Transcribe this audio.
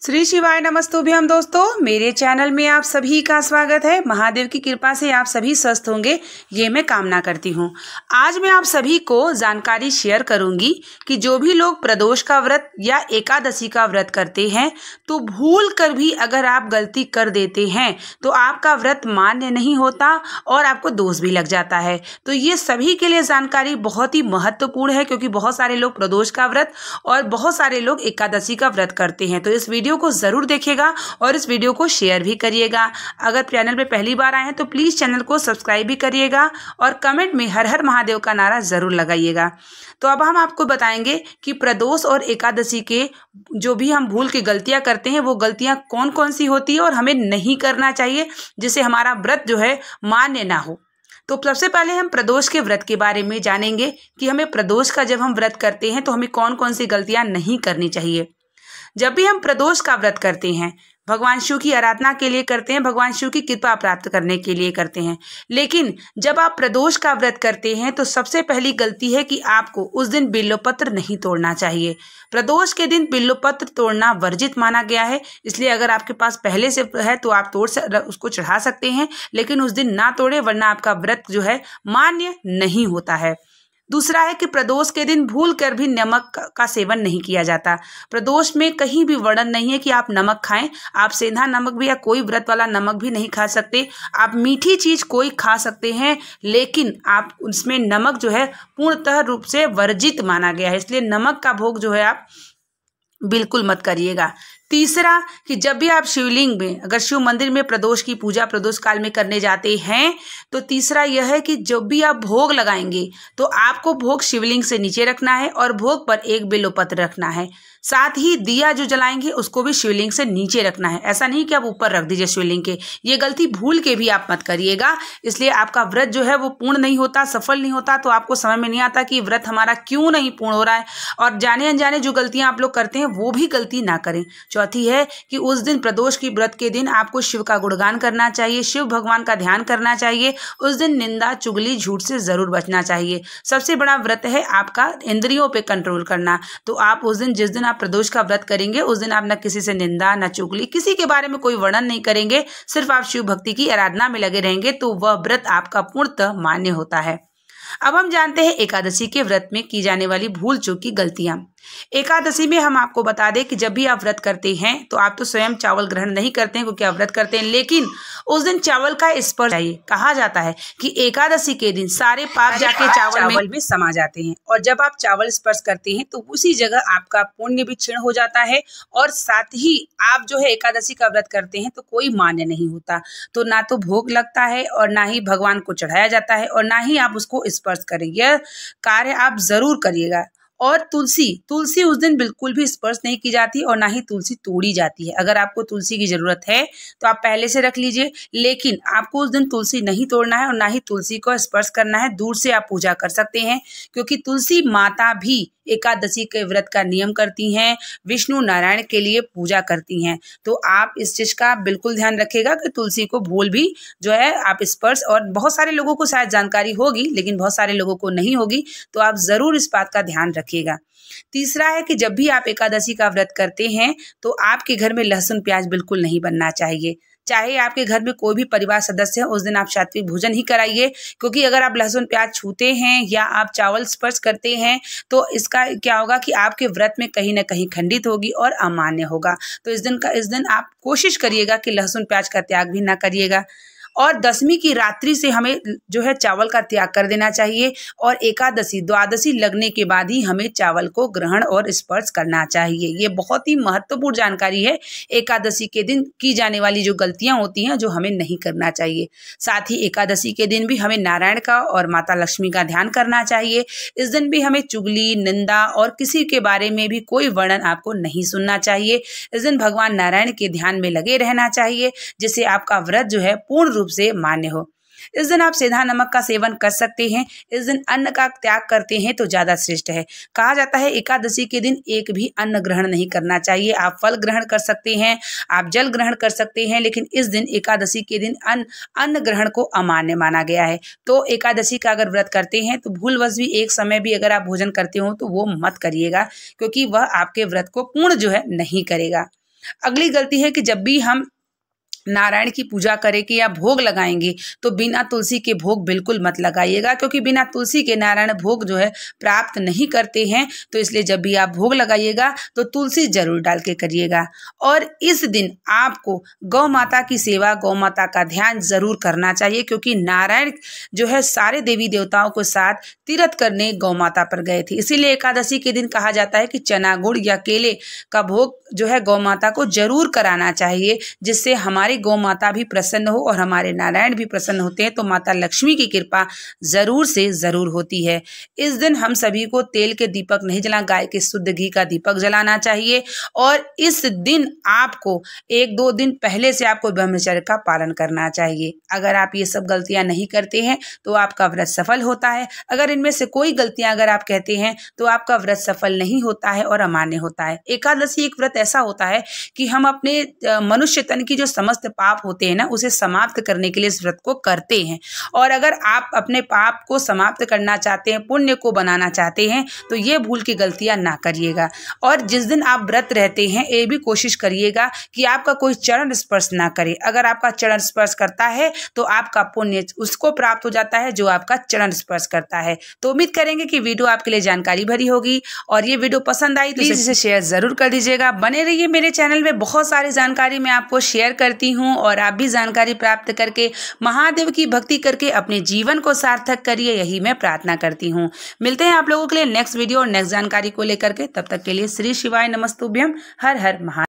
श्री शिवाय नमस्तुभ्यम दोस्तों, मेरे चैनल में आप सभी का स्वागत है। महादेव की कृपा से आप सभी स्वस्थ होंगे, ये मैं कामना करती हूँ। आज मैं आप सभी को जानकारी शेयर करूंगी कि जो भी लोग प्रदोष का व्रत या एकादशी का व्रत करते हैं तो भूल कर भी अगर आप गलती कर देते हैं तो आपका व्रत मान्य नहीं होता और आपको दोष भी लग जाता है। तो ये सभी के लिए जानकारी बहुत ही महत्वपूर्ण है, क्योंकि बहुत सारे लोग प्रदोष का व्रत और बहुत सारे लोग एकादशी का व्रत करते हैं। तो इस वीडियो को जरूर देखिएगा और इस वीडियो को शेयर भी करिएगा। अगर चैनल पे पहली बार आए हैं तो प्लीज चैनल को सब्सक्राइब भी करिएगा और कमेंट में हर हर महादेव का नारा जरूर लगाइएगा। तो अब हम आपको बताएंगे कि प्रदोष और एकादशी के जो भी हम भूल के गलतियां करते हैं वो गलतियां कौन कौन सी होती है और हमें नहीं करना चाहिए, जिससे हमारा व्रत जो है मान्य ना हो। तो सबसे पहले हम प्रदोष के व्रत के बारे में जानेंगे कि हमें प्रदोष का जब हम व्रत करते हैं तो हमें कौन कौन सी गलतियां नहीं करनी चाहिए। जब भी हम प्रदोष का व्रत करते हैं, भगवान शिव की आराधना के लिए करते हैं, भगवान शिव की कृपा प्राप्त करने के लिए करते हैं। लेकिन जब आप प्रदोष का व्रत करते हैं तो सबसे पहली गलती है कि आपको उस दिन बिल्वपत्र नहीं तोड़ना चाहिए। प्रदोष के दिन बिल्वपत्र तोड़ना वर्जित माना गया है, इसलिए अगर आपके पास पहले से है तो आप उसको चढ़ा सकते हैं, लेकिन उस दिन ना तोड़े, वरना आपका व्रत जो है मान्य नहीं होता है। दूसरा है कि प्रदोष के दिन भूल कर भी नमक का सेवन नहीं किया जाता। प्रदोष में कहीं भी वर्णन नहीं है कि आप नमक खाएं। आप सेंधा नमक भी या कोई व्रत वाला नमक भी नहीं खा सकते। आप मीठी चीज कोई खा सकते हैं, लेकिन आप उसमें नमक जो है पूर्णतः रूप से वर्जित माना गया है, इसलिए नमक का भोग जो है आप बिल्कुल मत करिएगा। तीसरा कि जब भी आप शिवलिंग में, अगर शिव मंदिर में प्रदोष की पूजा प्रदोष काल में करने जाते हैं तो तीसरा यह है कि जब भी आप भोग लगाएंगे तो आपको भोग शिवलिंग से नीचे रखना है और भोग पर एक बिल्वपत्र रखना है। साथ ही दिया जो जलाएंगे उसको भी शिवलिंग से नीचे रखना है, ऐसा नहीं कि आप ऊपर रख दीजिए शिवलिंग के। ये गलती भूल के भी आप मत करिएगा, इसलिए आपका व्रत जो है वो पूर्ण नहीं होता, सफल नहीं होता। तो आपको समझ में नहीं आता कि व्रत हमारा क्यों नहीं पूर्ण हो रहा है, और जाने अनजाने जो गलतियां आप लोग करते हैं वो भी गलती ना करें। चौथी है कि उस दिन प्रदोष की व्रत के दिन आपको शिव का गुणगान करना चाहिए, शिव भगवान का ध्यान करना चाहिए। उस दिन निंदा चुगली झूठ से जरूर बचना चाहिए। सबसे बड़ा व्रत है आपका इंद्रियों पे कंट्रोल करना। तो आप उस दिन, जिस दिन आप प्रदोष का व्रत करेंगे, उस दिन आप न किसी से निंदा न चुगली, किसी के बारे में कोई वर्णन नहीं करेंगे, सिर्फ आप शिव भक्ति की आराधना में लगे रहेंगे, तो वह व्रत आपका पूर्णतः मान्य होता है। अब हम जानते हैं एकादशी के व्रत में की जाने वाली भूल चूक की गलतियां। एकादशी में हम आपको बता दें कि जब भी आप व्रत करते हैं तो आप तो स्वयं चावल ग्रहण नहीं करते हैं क्योंकि आप व्रत करते हैं, लेकिन उस दिन चावल का स्पर्श चाहिए। कहा जाता है कि एकादशी के दिन सारे पाप जाके चावल में समा जाते हैं, और जब आप चावल स्पर्श करते हैं तो उसी जगह आपका पुण्य भी क्षीण हो जाता है, और साथ ही आप जो है एकादशी का व्रत करते हैं तो कोई मान्य नहीं होता। तो ना तो भोग लगता है और ना ही भगवान को चढ़ाया जाता है और ना ही आप उसको स्पर्श करें। यह कार्य आप जरूर करिएगा। और तुलसी उस दिन बिल्कुल भी स्पर्श नहीं की जाती और ना ही तुलसी तोड़ी जाती है। अगर आपको तुलसी की जरूरत है तो आप पहले से रख लीजिए, लेकिन आपको उस दिन तुलसी नहीं तोड़ना है और ना ही तुलसी को स्पर्श करना है। दूर से आप पूजा कर सकते हैं, क्योंकि तुलसी माता भी एकादशी के व्रत का नियम करती हैं, विष्णु नारायण के लिए पूजा करती हैं। तो आप इस चीज का बिल्कुल ध्यान रखिएगा कि तुलसी को भूल भी जो है आप स्पर्श, और बहुत सारे लोगों को शायद जानकारी होगी लेकिन बहुत सारे लोगों को नहीं होगी, तो आप जरूर इस बात का ध्यान रखिएगा। तीसरा है कि जब भी आप एकादशी का व्रत करते हैं तो आपके घर में लहसुन प्याज बिल्कुल नहीं बनना चाहिए। चाहे आपके घर में कोई भी परिवार सदस्य है, उस दिन आप सात्विक भोजन ही कराइए, क्योंकि अगर आप लहसुन प्याज छूते हैं या आप चावल स्पर्श करते हैं तो इसका क्या होगा कि आपके व्रत में कहीं ना कहीं खंडित होगी और अमान्य होगा। तो इस दिन आप कोशिश करिएगा कि लहसुन प्याज का त्याग भी ना करिएगा। और दशमी की रात्रि से हमें जो है चावल का त्याग कर देना चाहिए, और एकादशी द्वादशी लगने के बाद ही हमें चावल को ग्रहण और स्पर्श करना चाहिए। ये बहुत ही महत्वपूर्ण जानकारी है। एकादशी के दिन की जाने वाली जो गलतियां होती हैं जो हमें नहीं करना चाहिए। साथ ही एकादशी के दिन भी हमें नारायण का और माता लक्ष्मी का ध्यान करना चाहिए। इस दिन भी हमें चुगली, निंदा और किसी के बारे में भी कोई वर्णन आपको नहीं सुनना चाहिए। इस दिन भगवान नारायण के ध्यान में लगे रहना चाहिए, जिससे आपका व्रत जो है पूर्ण रूप से मान्य हो। इस दिन आप सीधा नमक का सेवन कर सकते हैं। इस दिन अन्न का त्याग करते हैं तो ज्यादा श्रेष्ठ है। कहा जाता है एकादशी के दिन एक भी अन्न ग्रहण नहीं करना चाहिए। आप फल ग्रहण कर सकते हैं, आप जल ग्रहण कर सकते हैं, लेकिन इस दिन एकादशी के दिन अन्न ग्रहण को अमान्य माना गया है। तो एकादशी का अगर व्रत करते हैं तो भूलवश भी एक समय भी अगर आप भोजन करते हो तो वो मत करिएगा, क्योंकि वह आपके व्रत को पूर्ण जो है नहीं करेगा। अगली गलती है कि जब भी हम नारायण की पूजा करेंगे या भोग लगाएंगे तो बिना तुलसी के भोग बिल्कुल मत लगाइएगा, क्योंकि बिना तुलसी के नारायण भोग जो है प्राप्त नहीं करते हैं। तो इसलिए जब भी आप भोग लगाइएगा तो तुलसी जरूर डाल के करिएगा। और इस दिन आपको गौ माता की सेवा, गौ माता का ध्यान जरूर करना चाहिए, क्योंकि नारायण जो है सारे देवी देवताओं के साथ तीर्थ करने गौ माता पर गए थे। इसीलिए एकादशी के दिन कहा जाता है कि चना गुड़ या केले का भोग जो है गौ माता को जरूर कराना चाहिए, जिससे हमारी गौ माता भी प्रसन्न हो और हमारे नारायण भी प्रसन्न होते हैं। तो माता लक्ष्मी की कृपा जरूर से जरूर होती है। इस दिन हम सभी को तेल के दीपक नहीं जलाना, गाय के शुद्ध घी का दीपक जलाना चाहिए। और इस दिन आपको 1-2 दिन पहले से आपको ब्रह्मचर्य का पालन करना चाहिए। अगर आप ये सब गलतियां नहीं करते हैं तो आपका व्रत सफल होता है। अगर इनमें से कोई गलतियां अगर आप कहते हैं तो आपका व्रत सफल नहीं होता है और अमान्य होता है। एकादशी एक व्रत ऐसा होता है कि हम अपने मनुष्य तन की जो समस्त पाप होते हैं ना, उसे समाप्त करने के लिए इस व्रत को करते हैं। और अगर आप अपने पाप को समाप्त करना चाहते हैं, पुण्य को बनाना चाहते हैं, तो ये भूल की गलतियां ना करिएगा। और जिस दिन आप व्रत रहते हैं ये भी कोशिश करिएगा कि आपका कोई चरण स्पर्श ना करे। अगर आपका चरण स्पर्श करता है तो आपका पुण्य उसको प्राप्त हो जाता है जो आपका चरण स्पर्श करता है। तो उम्मीद करेंगे कि वीडियो आपके लिए जानकारी भरी होगी, और ये वीडियो पसंद आई तो इसे शेयर जरूर कर दीजिएगा। बने रहिए मेरे चैनल में, बहुत सारी जानकारी मैं आपको शेयर करती हूँ, और आप भी जानकारी प्राप्त करके महादेव की भक्ति करके अपने जीवन को सार्थक करिए, यही मैं प्रार्थना करती हूँ। मिलते हैं आप लोगों के लिए नेक्स्ट वीडियो और नेक्स्ट जानकारी को लेकर के। तब तक के लिए श्री शिवाय नमस्तुभ्यम। हर हर महादेव।